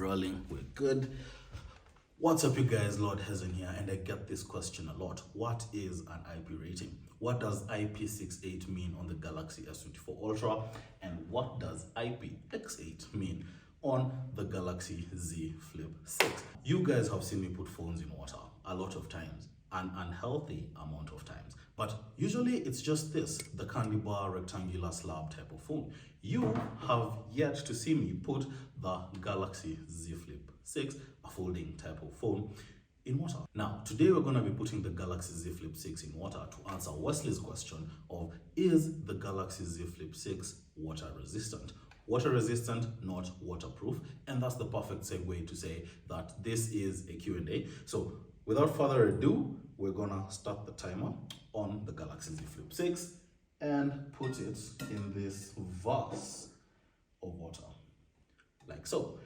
rolling, we're good. What's up, you guys? Lord Hezion here, and I get this question a lot. What is an IP rating? What does IP68 mean on the Galaxy S24 Ultra? And what does IPX8 mean on the Galaxy Z Flip 6? You guys have seen me put phones in water a lot of times, an unhealthy amount of times. But usually it's just this, the candy bar rectangular slab type of phone. You have yet to see me put the Galaxy Z Flip 6, a folding type of phone, in water. Now, today we're going to be putting the Galaxy Z Flip 6 in water to answer Wesley's question of, is the Galaxy Z Flip 6 water resistant? Water resistant, not waterproof. And that's the perfect segue to say that this is a Q&A. So without further ado, we're gonna start the timer on the Galaxy Z Flip 6 and put it in this vase of water, like so.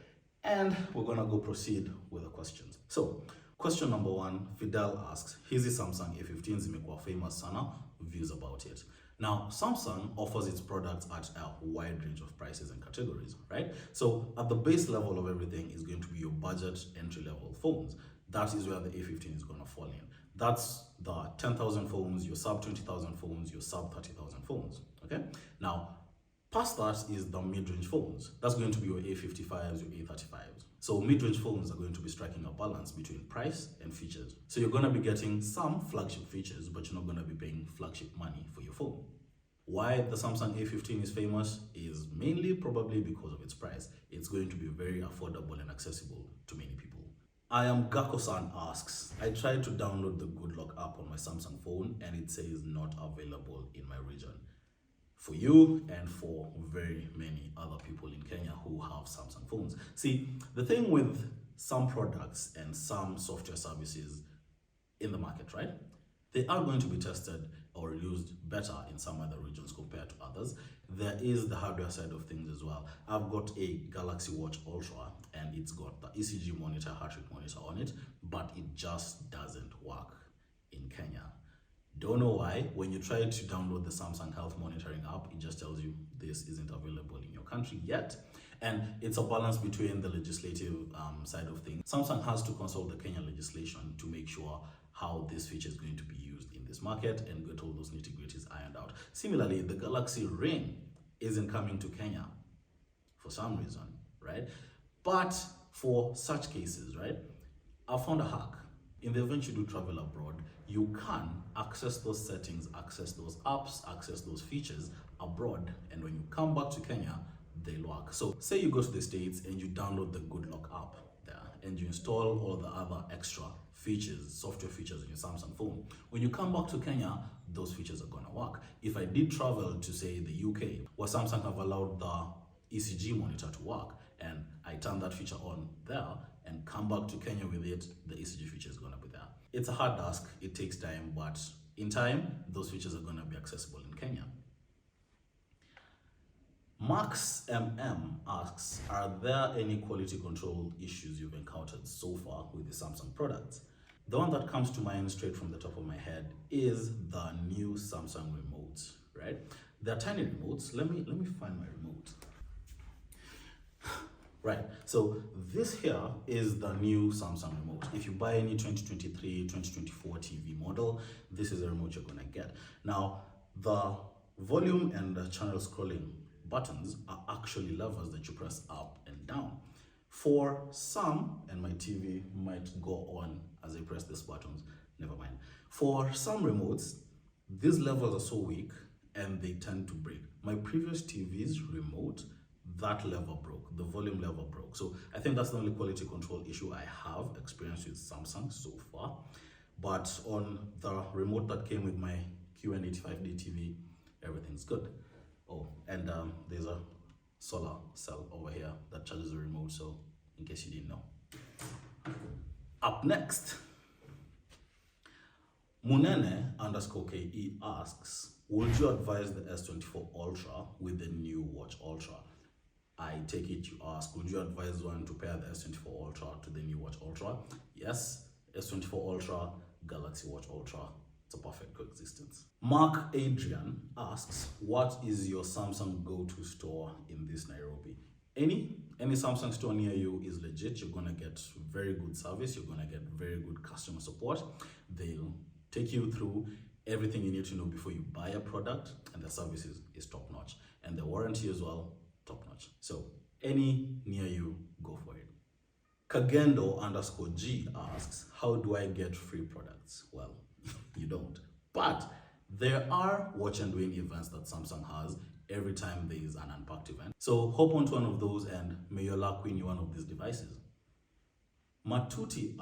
And we're gonna go proceed with the questions. So, question number one, Fidel asks, hizi Samsung A15 zimekuwa famous sana, views about it. Now, Samsung offers its products at a wide range of prices and categories, right? So, at the base level of everything is going to be your budget entry-level phones. That is where the A15 is gonna fall in. That's the 10,000 phones, your sub 20,000 phones, your sub 30,000 phones, okay? Now, past that is the mid-range phones. That's going to be your A55s, your A35s. So mid-range phones are going to be striking a balance between price and features. So you're going to be getting some flagship features, but you're not going to be paying flagship money for your phone. Why the Samsung A15 is famous is mainly probably because of its price. It's going to be very affordable and accessible to many people. I am Gako-san asks, I tried to download the Good Luck app on my Samsung phone and it says not available in my region. For you and for very many other people in Kenya who have Samsung phones. See, the thing with some products and some software services in the market, right? They are going to be tested or used better in some other regions compared to others. There is the hardware side of things as well. I've got a Galaxy Watch Ultra and it's got the ECG monitor, heart rate monitor on it, but it just doesn't work in Kenya. Don't know why. When you try to download the Samsung Health Monitoring app, it just tells you this isn't available in your country yet. And it's a balance between the legislative side of things. Samsung has to consult the Kenyan legislation to make sure how this feature is going to be used in this market and get all those nitty-gritties ironed out. Similarly, the Galaxy Ring isn't coming to Kenya for some reason, right? But for such cases, right, I found a hack. In the event you do travel abroad, you can access those settings, access those apps, access those features abroad, and when you come back to Kenya, they'll work. So say you go to the States and you download the Good Luck app there and you install all the other extra features, software features on your Samsung phone. When you come back to Kenya, those features are gonna work. If I did travel to say the UK, where Samsung have allowed the ECG monitor to work, and I turn that feature on there and come back to Kenya with it, the ECG feature is gonna be there. It's a hard task, it takes time, but in time, those features are gonna be accessible in Kenya. Max MM asks, are there any quality control issues you've encountered so far with the Samsung products? The one that comes to mind straight from the top of my head is the new Samsung remotes, right? They're tiny remotes. Let me find my remote. Right, so this here is the new Samsung remote. If you buy any 2023, 2024 TV model, this is the remote you're gonna get. Now, the volume and the channel scrolling buttons are actually levers that you press up and down. For some, and my TV might go on as I press these buttons, never mind. For some remotes, these levers are so weak and they tend to break. My previous TV's remote, that lever broke, the volume lever broke. So I think that's the only quality control issue I have experienced with Samsung so far. But on the remote that came with my QN85D TV, everything's good. Oh, and there's a solar cell over here that charges the remote, so in case you didn't know. Up next, Munene_KE asks, would you advise the S24 Ultra with the new Watch Ultra? I take it you ask, would you advise one to pair the S24 Ultra to the new Watch Ultra? Yes, S24 Ultra, Galaxy Watch Ultra. It's a perfect coexistence. Mark Adrian asks, what is your Samsung go-to store in this Nairobi? Any Samsung store near you is legit. You're gonna get very good service. You're gonna get very good customer support. They'll take you through everything you need to know before you buy a product, and the service is top notch, and the warranty as well, top notch. So any near you, go for it. Kagendo_G asks, how do I get free products? Well, you don't. But there are watch and win events that Samsung has every time there is an unpacked event. So hop onto one of those and may your luck win you one of these devices. Matuti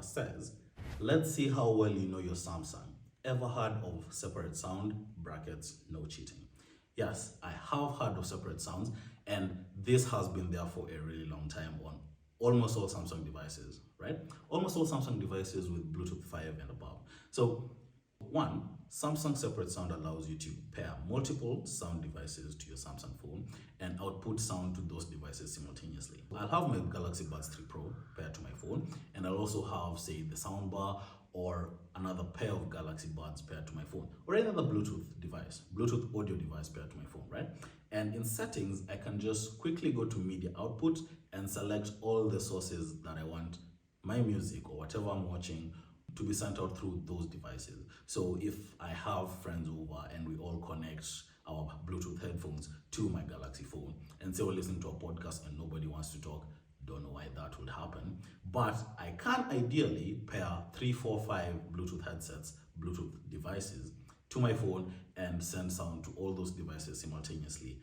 says, let's see how well you know your Samsung. Ever heard of separate sound, brackets, no cheating? Yes, I have heard of separate sounds, and this has been there for a really long time on almost all Samsung devices, right? Almost all Samsung devices with Bluetooth 5 and above. So one, Samsung separate sound allows you to pair multiple sound devices to your Samsung phone and output sound to those devices simultaneously. I'll have my Galaxy Buds 3 Pro paired to my phone, and I'll also have, say, the soundbar or another pair of Galaxy Buds paired to my phone, or any other Bluetooth device, Bluetooth audio device paired to my phone, right? And in settings, I can just quickly go to media output and select all the sources that I want my music or whatever I'm watching to be sent out through those devices. So if I have friends over and we all connect our Bluetooth headphones to my Galaxy phone and say we're listening to a podcast and nobody wants to talk, don't know why that would happen, but I can ideally pair 3, 4, 5 Bluetooth headsets, Bluetooth devices to my phone and send sound to all those devices simultaneously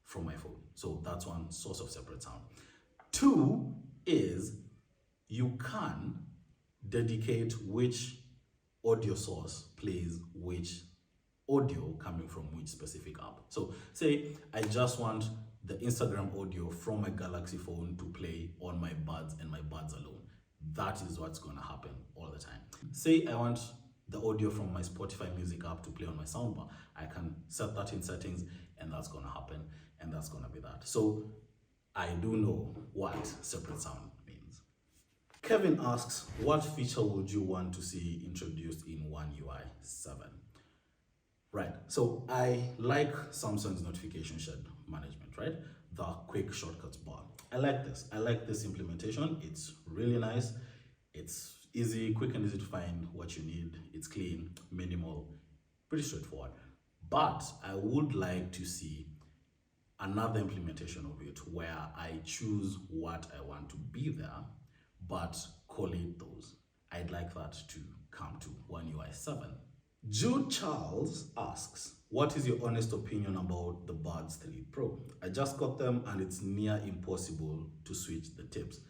from my phone. So that's one source of separate sound. Two is you can dedicate which audio source plays which audio coming from which specific app. So say I just want the Instagram audio from my Galaxy phone to play on my buds and my buds alone. That is what's going to happen all the time. Say I want the audio from my Spotify music app to play on my soundbar. I can set that in settings and that's going to happen, and that's going to be that. So I do know what separate sound means. Kevin asks, what feature would you want to see introduced in One UI 7? Right, so I like Samsung's notification shed management, right? The quick shortcuts bar. I like this. I like this implementation. It's really nice. It's easy, quick and easy to find what you need. It's clean, minimal, pretty straightforward. But I would like to see another implementation of it where I choose what I want to be there, but collate those. I'd like that to come to One UI 7. Jude Charles asks, what is your honest opinion about the Buds 3 Pro? I just got them and it's near impossible to switch the tips.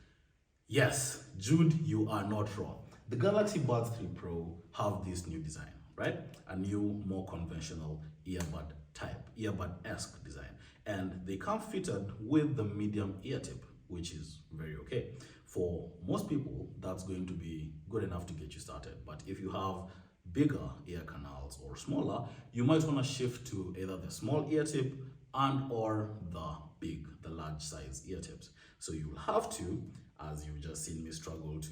Yes, Jude, you are not wrong. The Galaxy Buds 3 Pro have this new design, right? A new, more conventional earbud type, earbud-esque design. And they come fitted with the medium ear tip, which is very okay. For most people, that's going to be good enough to get you started. But if you have bigger ear canals or smaller, you might want to shift to either the small ear tip and or the large size ear tips. So you'll have to, as you've just seen me struggle to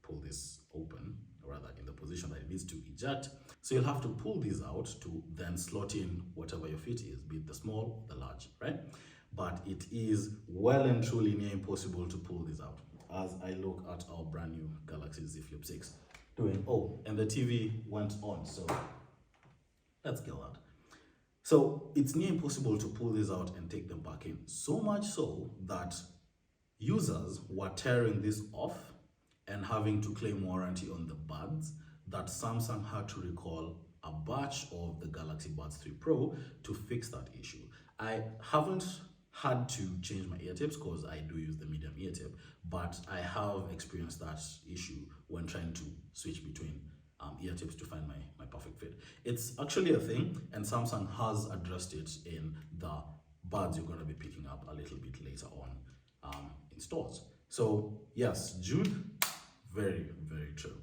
pull this open, or rather in the position that it needs to eject. So you'll have to pull these out to then slot in whatever your fit is, be it the small, the large, right? But it is well and truly near impossible to pull these out as I look at our brand new Galaxy Z Flip 6. And the TV went on, so let's kill that. So it's near impossible to pull these out and take them back in. So much so that users were tearing this off and having to claim warranty on the buds that Samsung had to recall a batch of the Galaxy Buds 3 Pro to fix that issue. I haven't had to change my ear tips because I do use the medium ear tip, but I have experienced that issue when trying to switch between ear tips to find my perfect fit. It's actually a thing, and Samsung has addressed it in the buds you're going to be picking up a little bit later on in stores. So yes, Jude, very, very true.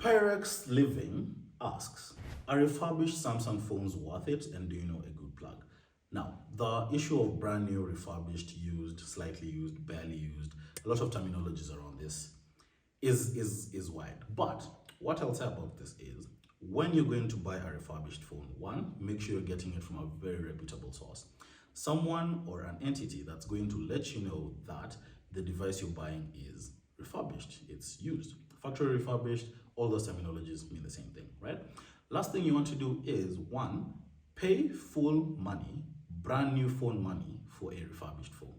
Pyrex Living asks, are refurbished Samsung phones worth it, and do you know a good plug? Now, the issue of brand new, refurbished, used, slightly used, barely used, a lot of terminologies around this is wide. But what I'll say about this is, when you're going to buy a refurbished phone, one, make sure you're getting it from a very reputable source. Someone or an entity that's going to let you know that the device you're buying is refurbished, it's used. Factory refurbished, all those terminologies mean the same thing, right? Last thing you want to do is, one, pay full money, brand new phone money for a refurbished phone.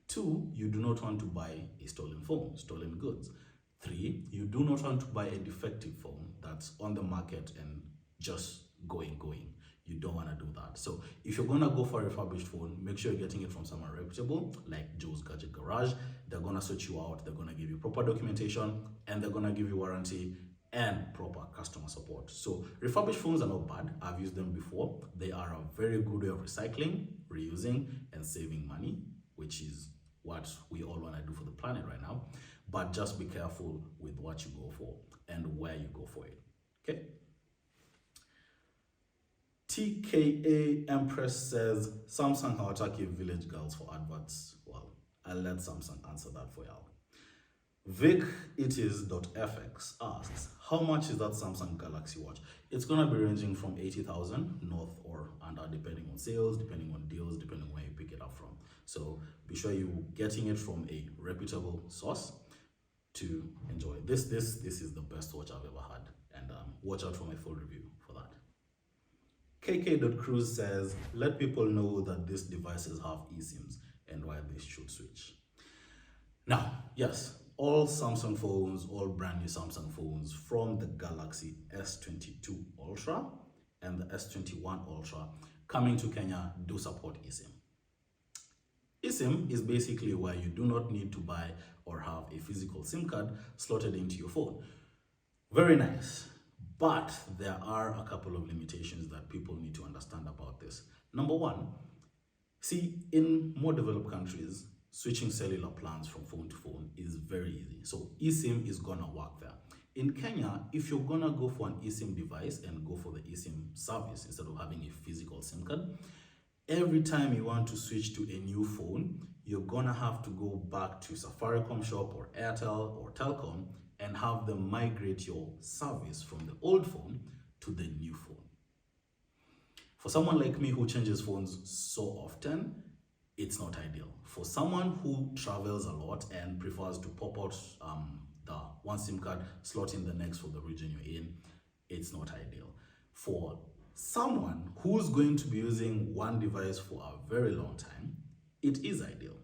Two, you do not want to buy a stolen phone, stolen goods. Three, you do not want to buy a defective phone that's on the market and just going. You don't want to do that. So if you're gonna go for a refurbished phone, make sure you're getting it from someone reputable, like Joe's Gadget Garage. They're gonna sort you out, they're gonna give you proper documentation, and they're gonna give you warranty and proper customer support. So refurbished phones are not bad. I've used them before. They are a very good way of recycling, reusing, and saving money, which is what we all want to do for the planet right now. But just be careful with what you go for and where you go for it. Okay. TKA Empress says Samsung hawataki village girls for adverts. Well, I'll let Samsung answer that for y'all. VicItis.fx asks, how much is that Samsung Galaxy Watch? It's gonna be ranging from 80,000 north or under, depending on sales, depending on deals, depending on where you pick it up from. So be sure you're getting it from a reputable source to enjoy. This is the best watch I've ever had, and watch out for my full review for that. KK.Cruz says, let people know that these devices have eSIMs and why they should switch. Now, yes, all Samsung phones, all brand new Samsung phones from the Galaxy S22 Ultra and the S21 Ultra coming to Kenya do support eSIM. eSIM is basically where you do not need to buy or have a physical SIM card slotted into your phone. Very nice, but there are a couple of limitations that people need to understand about this. Number one, see, in more developed countries, switching cellular plans from phone to phone is very easy. So eSIM is gonna work there. In Kenya, if you're gonna go for an eSIM device and go for the eSIM service instead of having a physical SIM card, every time you want to switch to a new phone, you're gonna have to go back to Safaricom shop or Airtel or Telcom and have them migrate your service from the old phone to the new phone. For someone like me who changes phones so often, it's not ideal. For someone who travels a lot and prefers to pop out the one SIM card, slot in the next for the region you're in, it's not ideal. For someone who's going to be using one device for a very long time, it is ideal.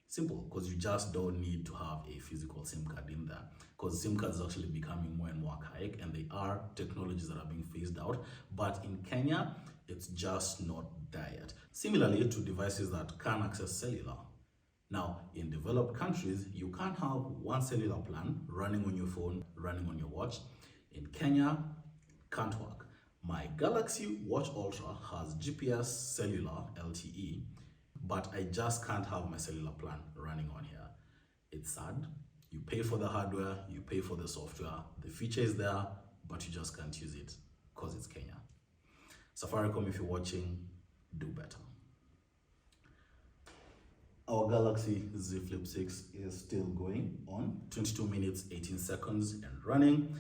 Simple, because you just don't need to have a physical SIM card in there, because SIM cards are actually becoming more and more archaic and they are technologies that are being phased out. But in Kenya, it's just not there yet. Similarly to devices that can access cellular. Now, in developed countries, you can't have one cellular plan running on your phone, running on your watch. In Kenya, can't work. My Galaxy Watch Ultra has GPS cellular LTE, but I just can't have my cellular plan running on here. It's sad. You pay for the hardware, you pay for the software, the feature is there, but you just can't use it because it's Kenya. Safaricom, if you're watching, do better. Our Galaxy Z Flip 6 is still going on, 22 minutes, 18 seconds and running.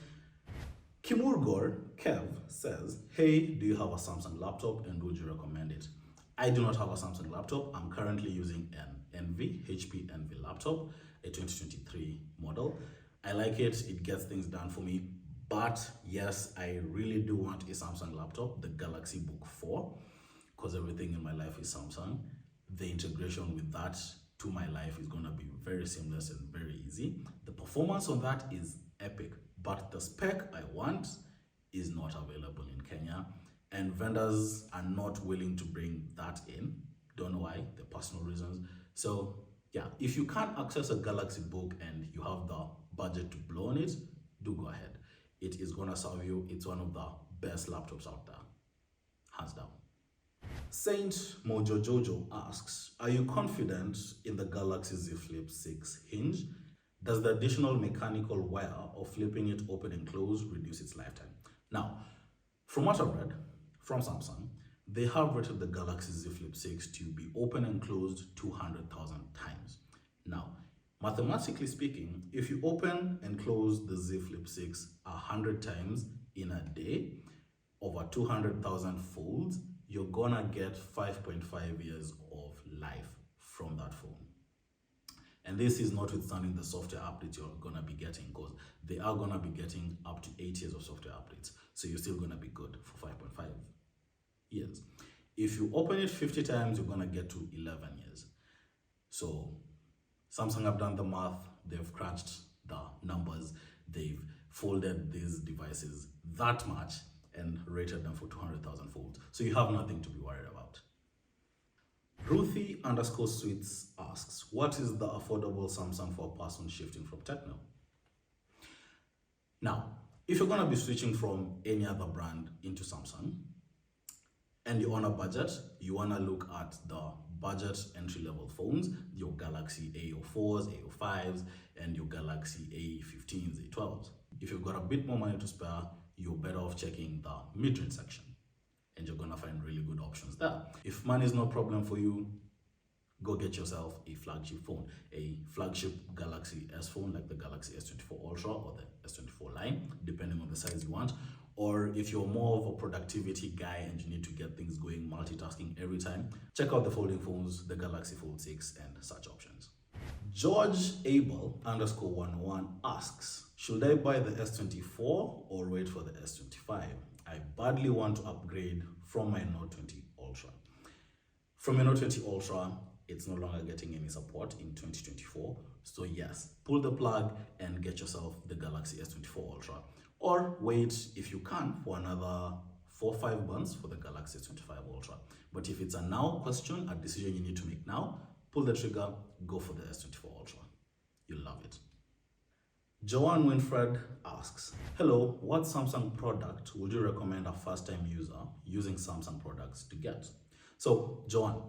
Kimurgor Kev says, hey, do you have a Samsung laptop and would you recommend it? I do not have a Samsung laptop. I'm currently using an HP Envy laptop, a 2023 model. I like it, it gets things done for me. But yes, I really do want a Samsung laptop, the Galaxy Book 4, because everything in my life is Samsung. The integration with that to my life is going to be very seamless and very easy. The performance on that is epic, but the spec I want is not available in Kenya, and vendors are not willing to bring that in. Don't know why, the personal reasons. So yeah, if you can't access a Galaxy Book and you have the budget to blow on it, do go ahead. It is gonna serve you. It's one of the best laptops out there, hands down. Saint Mojo Jojo asks, are you confident in the Galaxy Z Flip 6 Hinge? Does the additional mechanical wire of flipping it open and close reduce its lifetime? Now, from what I've read from Samsung, they have rated the Galaxy Z Flip 6 to be open and closed 200,000 times. Now, mathematically speaking, if you open and close the Z Flip 6 100 times in a day, over 200,000 folds, you're gonna get 5.5 years of life from that phone. And this is notwithstanding the software updates you're gonna be getting, because they are gonna be getting up to 8 years of software updates. So you're still gonna be good for 5.5 years. If you open it 50 times, you're gonna get to 11 years. So Samsung have done the math, they've crunched the numbers, they've folded these devices that much and rated them for 200,000 folds. So you have nothing to be worried about. Ruthie_Sweets asks, what is the affordable Samsung for a person shifting from Techno? Now, if you're gonna be switching from any other brand into Samsung, and you're on a budget, you wanna look at the budget entry-level phones, your Galaxy A04s, A05s, and your Galaxy A15s, A12s. If you've got a bit more money to spare, you're better off checking the mid-range section, and you're gonna find really good options there. If money is no problem for you, go get yourself a flagship phone, a flagship Galaxy S phone like the Galaxy S24 Ultra or the S24 line, depending on the size you want. Or if you're more of a productivity guy and you need to get things going, multitasking every time, check out the folding phones, the Galaxy Fold 6 and such options. George Abel_101 asks, should I buy the S24 or wait for the S25? I badly want to upgrade from my Note 20 Ultra. From your Note 20 Ultra, it's no longer getting any support in 2024. So yes, pull the plug and get yourself the Galaxy S24 Ultra. Or wait, if you can, for another 4 or 5 months for the Galaxy S25 Ultra. But if it's a now question, a decision you need to make now, pull the trigger, go for the S24 Ultra. You'll love it. Joan Winfred asks, hello, what Samsung product would you recommend a first-time user using Samsung products to get? So, Joan,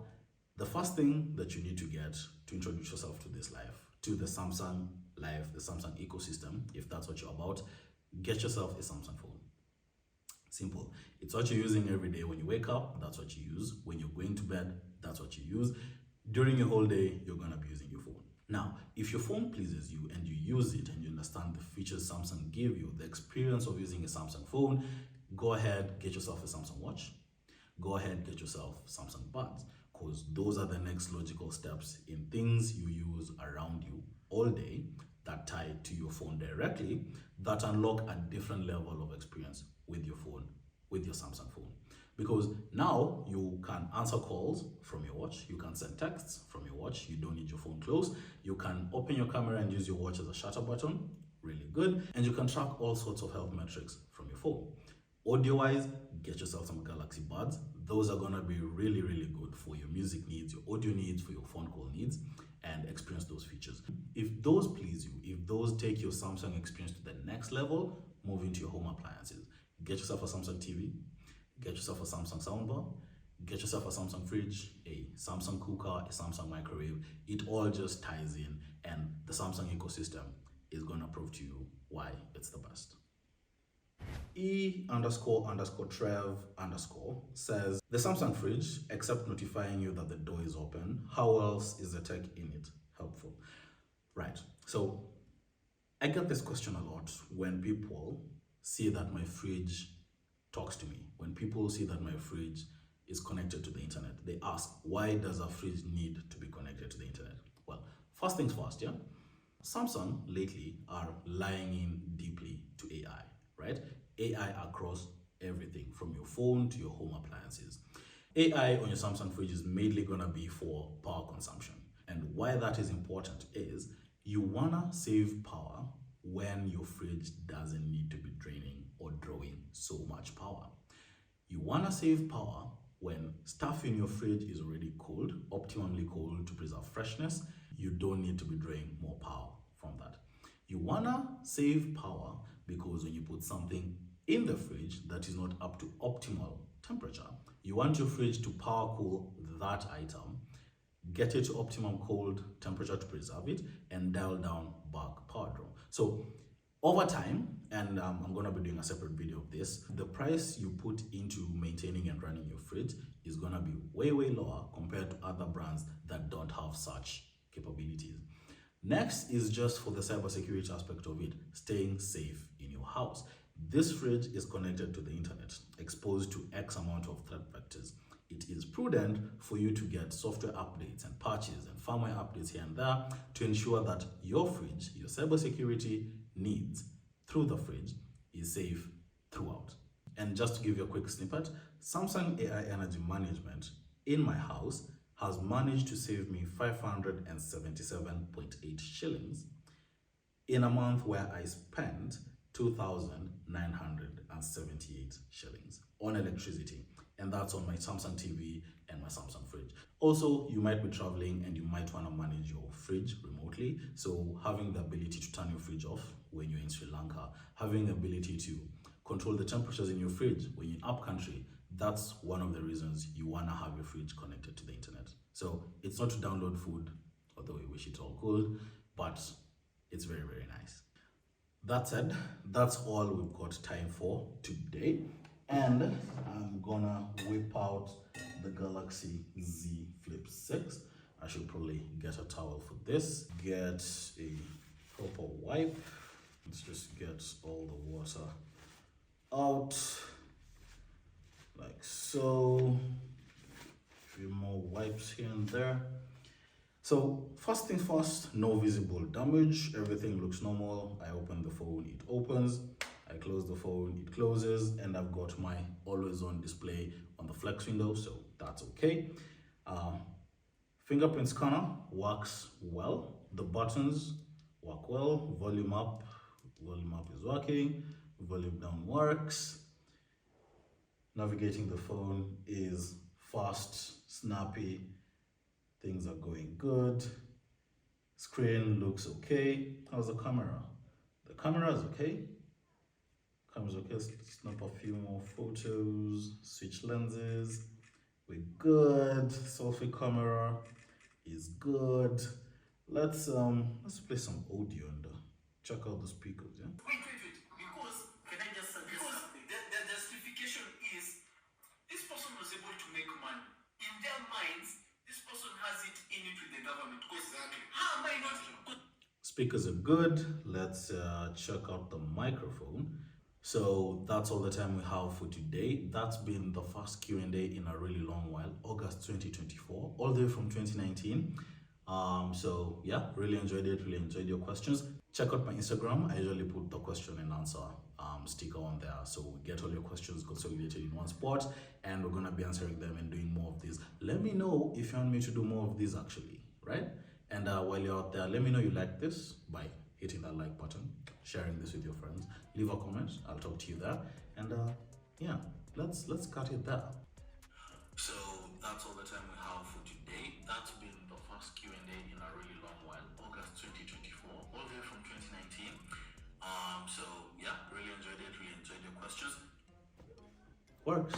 the first thing that you need to get to introduce yourself to this life, to the Samsung life, the Samsung ecosystem, if that's what you're about, get yourself a Samsung phone. Simple. It's what you're using every day. When you wake up, that's what you use. When you're going to bed, that's what you use. During your whole day, you're going to be using your phone. Now, if your phone pleases you and you use it and you understand the features Samsung give you, the experience of using a Samsung phone, go ahead, get yourself a Samsung watch. Go ahead, get yourself Samsung buds, because those are the next logical steps in things you use around you all day that tie to your phone directly, that unlock a different level of experience with your phone, with your Samsung phone. Because now you can answer calls from your watch, you can send texts from your watch, you don't need your phone close, you can open your camera and use your watch as a shutter button, really good, and you can track all sorts of health metrics from your phone. Audio-wise, get yourself some Galaxy Buds. Those are gonna be really, really good for your music needs, your audio needs, for your phone call needs, and experience those features. If those please you, if those take your Samsung experience to the next level, move into your home appliances. Get yourself a Samsung TV, get yourself a Samsung soundbar, get yourself a Samsung fridge, a Samsung cooker, a Samsung microwave. It all just ties in, and the Samsung ecosystem is gonna prove to you why it's the best. E__Trev_ says, the Samsung fridge, except notifying you that the door is open, how else is the tech in it helpful? Right, so I get this question a lot when people see that my fridge talks to me. When people see that my fridge is connected to the internet, they ask, why does a fridge need to be connected to the internet? Well, first things first, yeah? Samsung lately are lying in deeply to AI, right? AI across everything from your phone to your home appliances. AI on your Samsung fridge is mainly gonna be for power consumption. And why that is important is you wanna save power when your fridge doesn't need to be draining or drawing so much power. You wanna save power when stuff in your fridge is already cold, optimally cold to preserve freshness. You don't need to be drawing more power from that. You wanna save power because when you put something in the fridge that is not up to optimal temperature, you want your fridge to power cool that item, get it to optimum cold temperature to preserve it, and dial down back power draw. So over time, and I'm gonna be doing a separate video of this, the price you put into maintaining and running your fridge is gonna be way, way lower compared to other brands that don't have such capabilities. Next is just for the cybersecurity aspect of it, staying safe in your house. This fridge is connected to the internet, exposed to X amount of threat vectors. it is prudent for you to get software updates and patches and firmware updates here and there to ensure that your fridge, your cybersecurity needs through the fridge is safe throughout. And just to give you a quick snippet, Samsung AI Energy Management in my house has managed to save me 577.8 shillings in a month where I spent 2,978 shillings on electricity. And that's on my Samsung TV and my Samsung fridge. Also, you might be traveling and you might want to manage your fridge remotely. So having the ability to turn your fridge off when you're in Sri Lanka, having the ability to control the temperatures in your fridge when you're in up country, that's one of the reasons you want to have your fridge connected to the internet. So it's not to download food, although we wish it all could, but it's very, very nice. That said, that's all we've got time for today. And I'm gonna whip out the Galaxy Z Flip 6. I should probably get a towel for this. Get a proper wipe. Let's just get all the water out. Like so. A few more wipes here and there. So first thing first, no visible damage. Everything looks normal. I open the phone, it opens. I close the phone, it closes, and I've got my always on display on the flex window, so that's okay. Fingerprint scanner works well. The buttons work well. Volume up is working. Volume down works. Navigating the phone is fast, snappy. Things are going good. Screen looks okay. How's the camera? The camera is okay. Camera's okay. Let's snap a few more photos. Switch lenses. We're good. Selfie camera is good. Let's play some audio and check out the speakers. Yeah. Wait. Because can I just suggest something? The justification is this person was able to make money. In their minds, this person has it in it with the government. Exactly. How am I not? Speakers are good. Let's check out the microphone. So that's all the time we have for today. That's been the first Q&A in a really long while, August 2024, all the way from 2019. So yeah, really enjoyed it, really enjoyed your questions. Check out my Instagram. I usually put the question and answer sticker on there, so get all your questions consolidated in one spot, and we're gonna be answering them and doing more of these. Let me know if you want me to do more of these actually, right? And while you're out there, let me know you like this by hitting that like button, sharing this with your friends, leave a comment, I'll talk to you there, and yeah, let's cut it there. So that's all the time we have for today. That's been the first Q&A in a really long while, August 2024, all the way from 2019. So yeah, really enjoyed it, really enjoyed your questions. Works.